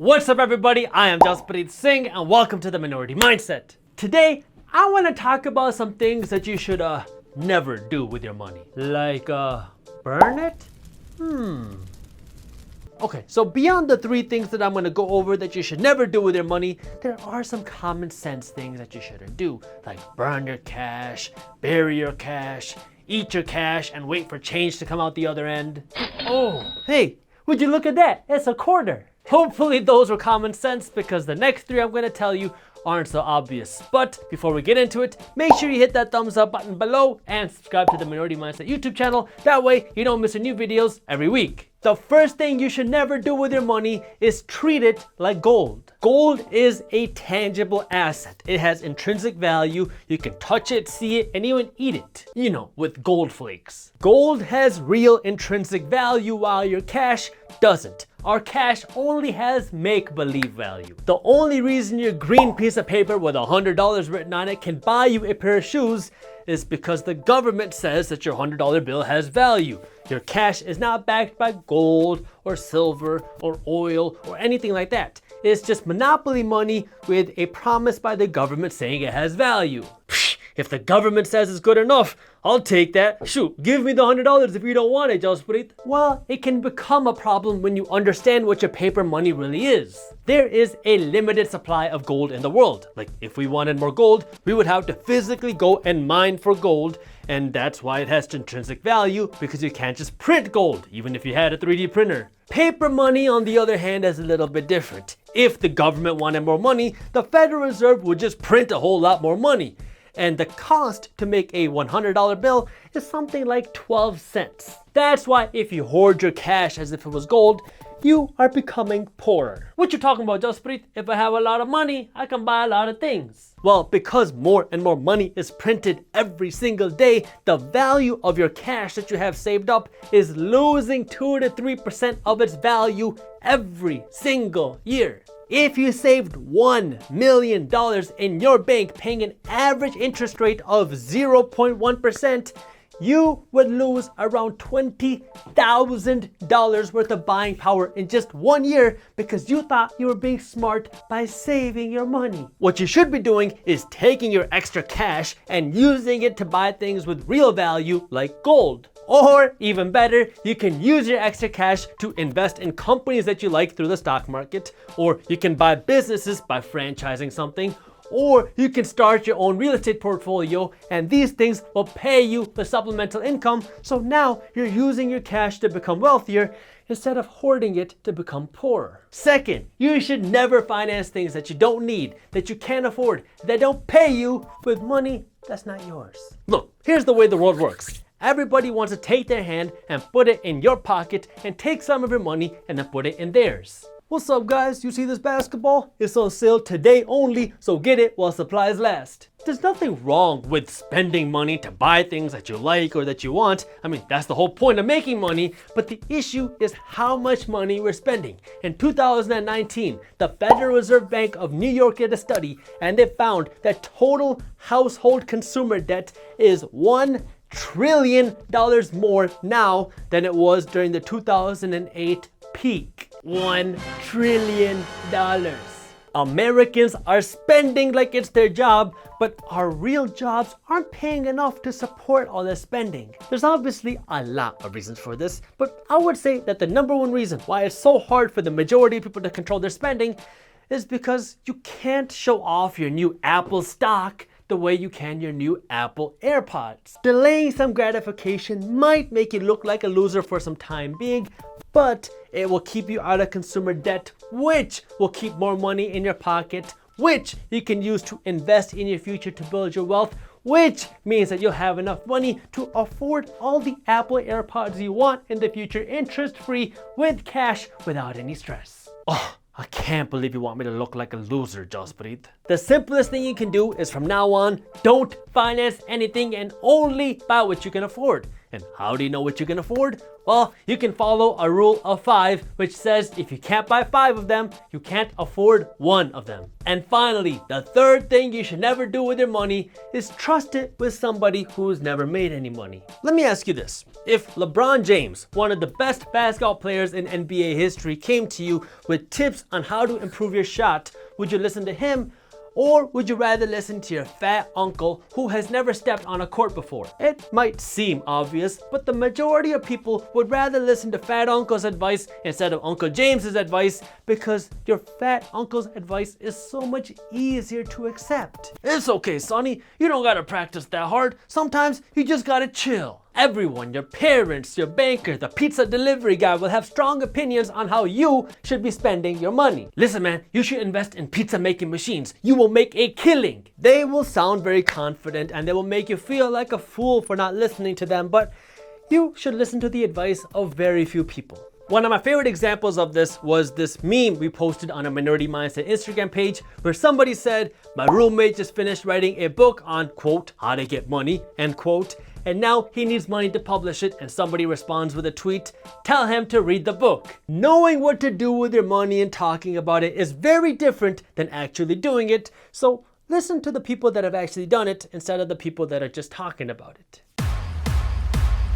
What's up everybody, I am Jaspreet Singh and welcome to the Minority Mindset. Today, I want to talk about some things that you should never do with your money. Like burn it? Okay, so beyond the three things that I'm going to go over that you should never do with your money, there are some common sense things that you shouldn't do. Like burn your cash, bury your cash, eat your cash and wait for change to come out the other end. Oh, hey, would you look at that? It's a quarter. Hopefully those were common sense because the next three I'm going to tell you aren't so obvious. But before we get into it, make sure you hit that thumbs up button below and subscribe to the Minority Mindset YouTube channel. That way you don't miss new videos every week. The first thing you should never do with your money is treat it like gold. Gold is a tangible asset. It has intrinsic value. You can touch it, see it, and even eat it. You know, with gold flakes. Gold has real intrinsic value while your cash doesn't. Our cash only has make-believe value. The only reason your green piece of paper with $100 written on it can buy you a pair of shoes is because the government says that your $100 bill has value. Your cash is not backed by gold or silver or oil or anything like that. It's just monopoly money with a promise by the government saying it has value. If the government says it's good enough, I'll take that. Shoot, give me the $100 if you don't want it, Jaspreet. Well, it can become a problem when you understand what your paper money really is. There is a limited supply of gold in the world. Like, if we wanted more gold, we would have to physically go and mine for gold, and that's why it has intrinsic value, because you can't just print gold, even if you had a 3D printer. Paper money, on the other hand, is a little bit different. If the government wanted more money, the Federal Reserve would just print a whole lot more money. And the cost to make a $100 bill is something like 12 cents. That's why if you hoard your cash as if it was gold, you are becoming poorer. What you talking about, Jaspreet? If I have a lot of money, I can buy a lot of things. Well, because more and more money is printed every single day, the value of your cash that you have saved up is losing 2 to 3% of its value every single year. If you saved $1 million in your bank paying an average interest rate of 0.1%, you would lose around $20,000 worth of buying power in just 1 year because you thought you were being smart by saving your money. What you should be doing is taking your extra cash and using it to buy things with real value like gold. Or even better, you can use your extra cash to invest in companies that you like through the stock market, or you can buy businesses by franchising something, or you can start your own real estate portfolio, and these things will pay you the supplemental income. So now you're using your cash to become wealthier instead of hoarding it to become poorer. Second, you should never finance things that you don't need, that you can't afford, that don't pay you with money that's not yours. Look, here's the way the world works. Everybody wants to take their hand and put it in your pocket and take some of your money and then put it in theirs. What's up guys, you see this basketball? It's on sale today only, so get it while supplies last. There's nothing wrong with spending money to buy things that you like or that you want. I mean, that's the whole point of making money, but the issue is how much money we're spending. In 2019, the Federal Reserve Bank of New York did a study and they found that total household consumer debt is $1 trillion more now than it was during the 2008 peak. $1 trillion. Americans are spending like it's their job, but our real jobs aren't paying enough to support all this spending. There's obviously a lot of reasons for this, but I would say that the number one reason why it's so hard for the majority of people to control their spending is because you can't show off your new Apple stock the way you can your new Apple AirPods. Delaying some gratification might make you look like a loser for some time being, but it will keep you out of consumer debt, which will keep more money in your pocket, which you can use to invest in your future to build your wealth, which means that you'll have enough money to afford all the Apple AirPods you want in the future interest-free with cash without any stress. Oh, I can't believe you want me to look like a loser, Jaspreet. The simplest thing you can do is from now on, don't finance anything and only buy what you can afford. And how do you know what you can afford? Well, you can follow a rule of 5, which says if you can't buy 5 of them, you can't afford 1 of them. And finally, the third thing you should never do with your money is trust it with somebody who's never made any money. Let me ask you this. If LeBron James, one of the best basketball players in NBA history, came to you with tips on how to improve your shot, would you listen to him? Or would you rather listen to your fat uncle who has never stepped on a court before? It might seem obvious, but the majority of people would rather listen to fat uncle's advice instead of Uncle James's advice because your fat uncle's advice is so much easier to accept. It's okay, Sonny. You don't gotta practice that hard. Sometimes you just gotta chill. Everyone, your parents, your banker, the pizza delivery guy will have strong opinions on how you should be spending your money. Listen, man, you should invest in pizza making machines. You will make a killing. They will sound very confident and they will make you feel like a fool for not listening to them, but you should listen to the advice of very few people. One of my favorite examples of this was this meme we posted on a Minority Mindset Instagram page where somebody said, my roommate just finished writing a book on, quote, how to get money, end quote, and now he needs money to publish it, and somebody responds with a tweet, tell him to read the book. Knowing what to do with your money and talking about it is very different than actually doing it, so listen to the people that have actually done it instead of the people that are just talking about it.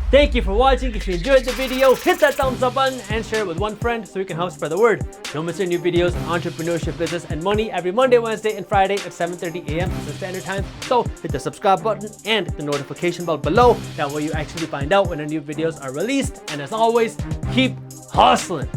Thank you for watching. If you enjoyed the video, hit that thumbs up button and share it with one friend so we can help spread the word. Don't miss our new videos on entrepreneurship, business, and money every Monday, Wednesday, and Friday at 7:30 a.m. Pacific Standard Time. So hit the subscribe button and the notification bell below. That way you actually find out when our new videos are released. And as always, keep hustling.